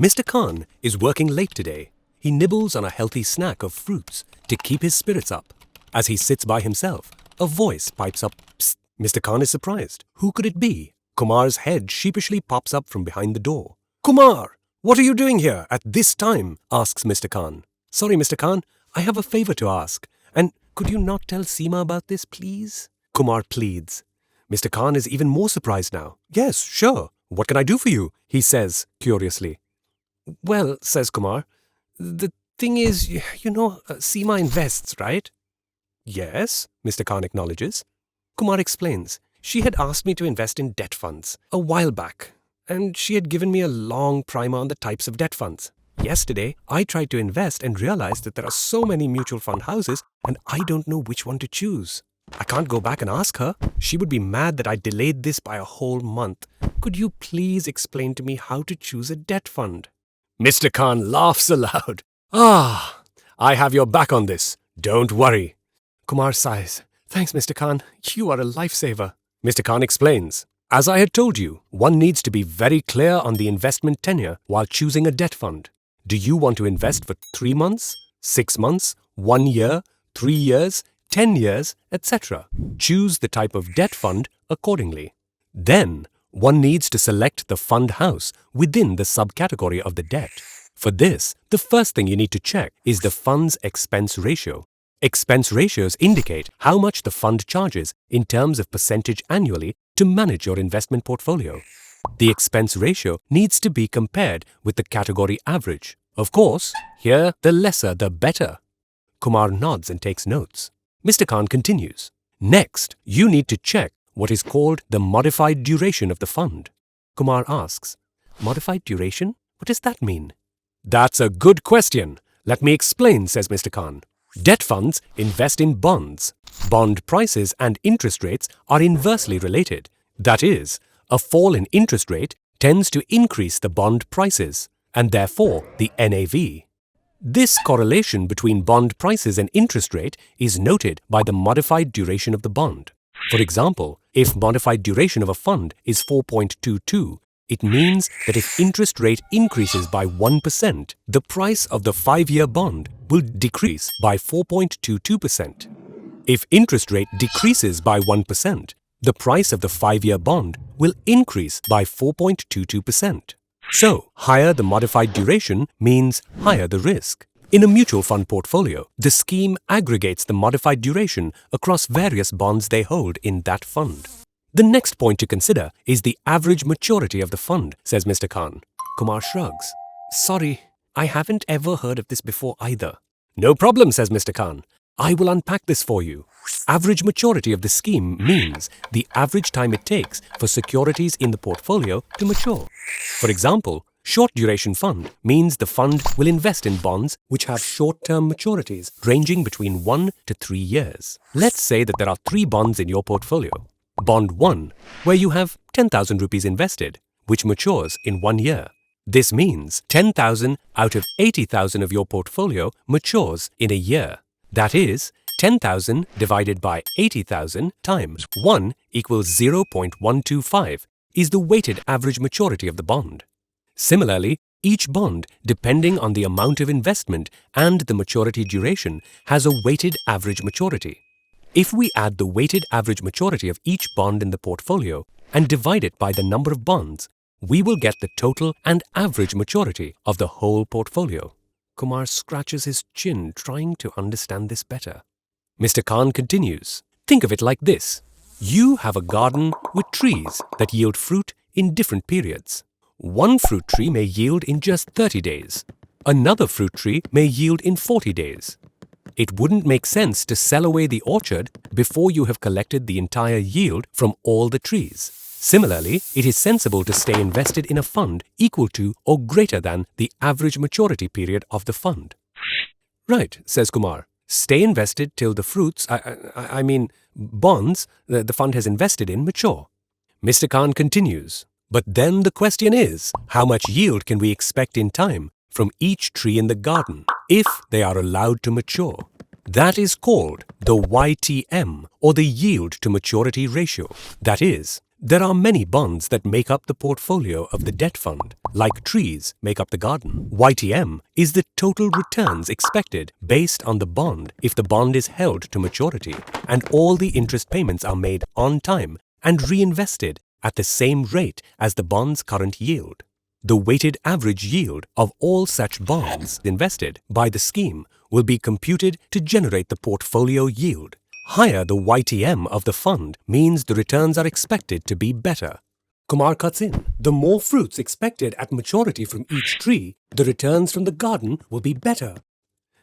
Mr. Khan is working late today. He nibbles on a healthy snack of fruits to keep his spirits up. As he sits by himself, a voice pipes up, "Psst." Mr. Khan is surprised. Who could it be? Kumar's head sheepishly pops up from behind the door. "Kumar, what are you doing here at this time?" asks Mr. Khan. "Sorry, Mr. Khan, I have a favor to ask. And could you not tell Seema about this, please?" Kumar pleads. Mr. Khan is even more surprised now. "Yes, sure. What can I do for you?" he says curiously. "Well," says Kumar, "the thing is, Seema invests, right?" "Yes," Mr. Khan acknowledges. Kumar explains. "She had asked me to invest in debt funds a while back, and she had given me a long primer on the types of debt funds. Yesterday, I tried to invest and realized that there are so many mutual fund houses, and I don't know which one to choose. I can't go back and ask her. She would be mad that I delayed this by a whole month. Could you please explain to me how to choose a debt fund?" Mr. Khan laughs aloud. "I have your back on this. Don't worry." Kumar sighs. "Thanks, Mr. Khan. You are a lifesaver." Mr. Khan explains. "As I had told you, one needs to be very clear on the investment tenure while choosing a debt fund. Do you want to invest for 3 months, 6 months, 1 year, 3 years, 10 years, etc.? Choose the type of debt fund accordingly. Then, one needs to select the fund house within the subcategory of the debt. For this, the first thing you need to check is the fund's expense ratio. Expense ratios indicate how much the fund charges in terms of percentage annually to manage your investment portfolio. The expense ratio needs to be compared with the category average. Of course, here the lesser the better." Kumar nods and takes notes. Mr. Khan continues. "Next, you need to check what is called the modified duration of the fund." Kumar asks, "Modified duration? What does that mean?" "That's a good question. Let me explain," says Mr. Khan. "Debt funds invest in bonds. Bond prices and interest rates are inversely related. That is, a fall in interest rate tends to increase the bond prices, and therefore the NAV. This correlation between bond prices and interest rate is noted by the modified duration of the bond. For example, if modified duration of a fund is 4.22, it means that if interest rate increases by 1%, the price of the 5-year bond will decrease by 4.22%. If interest rate decreases by 1%, the price of the 5-year bond will increase by 4.22%. So, higher the modified duration means higher the risk. In a mutual fund portfolio, the scheme aggregates the modified duration across various bonds they hold in that fund. The next point to consider is the average maturity of the fund, says Mr. Khan. Kumar shrugs. "Sorry, I haven't ever heard of this before either." "No problem," says Mr. Khan. "I will unpack this for you. Average maturity of the scheme means the average time it takes for securities in the portfolio to mature. For example, short duration fund means the fund will invest in bonds which have short-term maturities ranging between 1 to 3 years. Let's say that there are 3 bonds in your portfolio. Bond 1, where you have 10,000 rupees invested, which matures in 1 year. This means 10,000 out of 80,000 of your portfolio matures in a year. That is, 10,000 divided by 80,000 times 1 equals 0.125 is the weighted average maturity of the bond. Similarly, each bond, depending on the amount of investment and the maturity duration, has a weighted average maturity. If we add the weighted average maturity of each bond in the portfolio and divide it by the number of bonds, we will get the total and average maturity of the whole portfolio. Kumar scratches his chin, trying to understand this better. Mr. Khan continues. Think of it like this. You have a garden with trees that yield fruit in different periods. One fruit tree may yield in just 30 days. Another fruit tree may yield in 40 days. It wouldn't make sense to sell away the orchard before you have collected the entire yield from all the trees. Similarly, it is sensible to stay invested in a fund equal to or greater than the average maturity period of the fund. Right, says Kumar. Stay invested till the fruits, bonds, the fund has invested in mature. Mr. Khan continues. But then the question is, how much yield can we expect in time from each tree in the garden if they are allowed to mature? That is called the YTM, or the yield to maturity ratio. That is, There are many bonds that make up the portfolio of the debt fund, like trees make up the garden. YTM is the total returns expected based on the bond if the bond is held to maturity and all the interest payments are made on time and reinvested at the same rate as the bond's current yield. The weighted average yield of all such bonds invested by the scheme will be computed to generate the portfolio yield. Higher the YTM of the fund means the returns are expected to be better. Kumar cuts in. The more fruits expected at maturity from each tree, the returns from the garden will be better.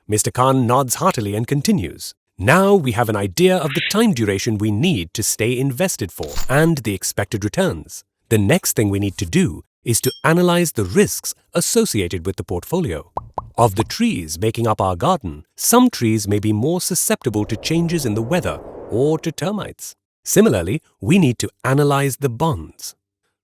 Mr. Khan nods heartily and continues. Now we have an idea of the time duration we need to stay invested for and the expected returns. The next thing we need to do is to analyze the risks associated with the portfolio. Of the trees making up our garden, some trees may be more susceptible to changes in the weather or to termites. Similarly, we need to analyze the bonds.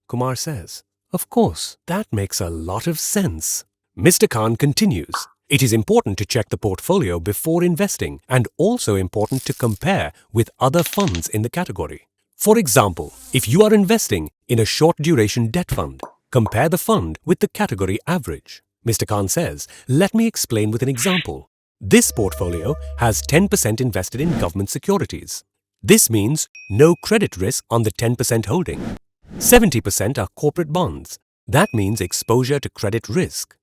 Kumar says, "Of course, that makes a lot of sense." Mr. Khan continues, "It is important to check the portfolio before investing and also important to compare with other funds in the category. For example, if you are investing in a short duration debt fund, compare the fund with the category average." Mr. Khan says, "Let me explain with an example. This portfolio has 10% invested in government securities. This means no credit risk on the 10% holding. 70% are corporate bonds. That means exposure to credit risk.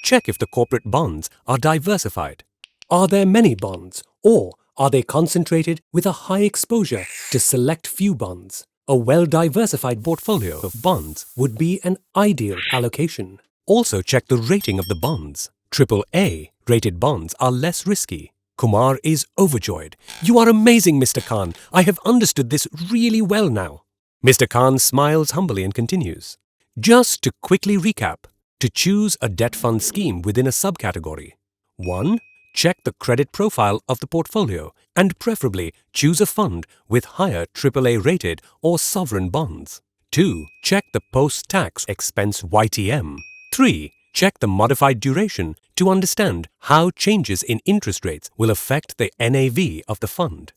Check if the corporate bonds are diversified. Are there many bonds, or are they concentrated with a high exposure to select few bonds? A well-diversified portfolio of bonds would be an ideal allocation. Also check the rating of the bonds. AAA rated bonds are less risky." Kumar is overjoyed. "You are amazing, Mr. Khan. I have understood this really well now." Mr. Khan smiles humbly and continues. "Just to quickly recap, to choose a debt fund scheme within a subcategory. 1. Check the credit profile of the portfolio and preferably choose a fund with higher AAA rated or sovereign bonds. 2. Check the post-tax expense YTM. 3. Check the modified duration to understand how changes in interest rates will affect the NAV of the fund.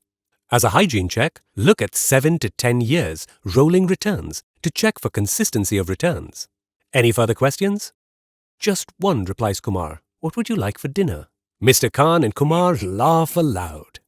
As a hygiene check, look at 7 to 10 years rolling returns to check for consistency of returns. Any further questions?" "Just one," replies Kumar. "What would you like for dinner?" Mr. Khan and Kumar laugh aloud.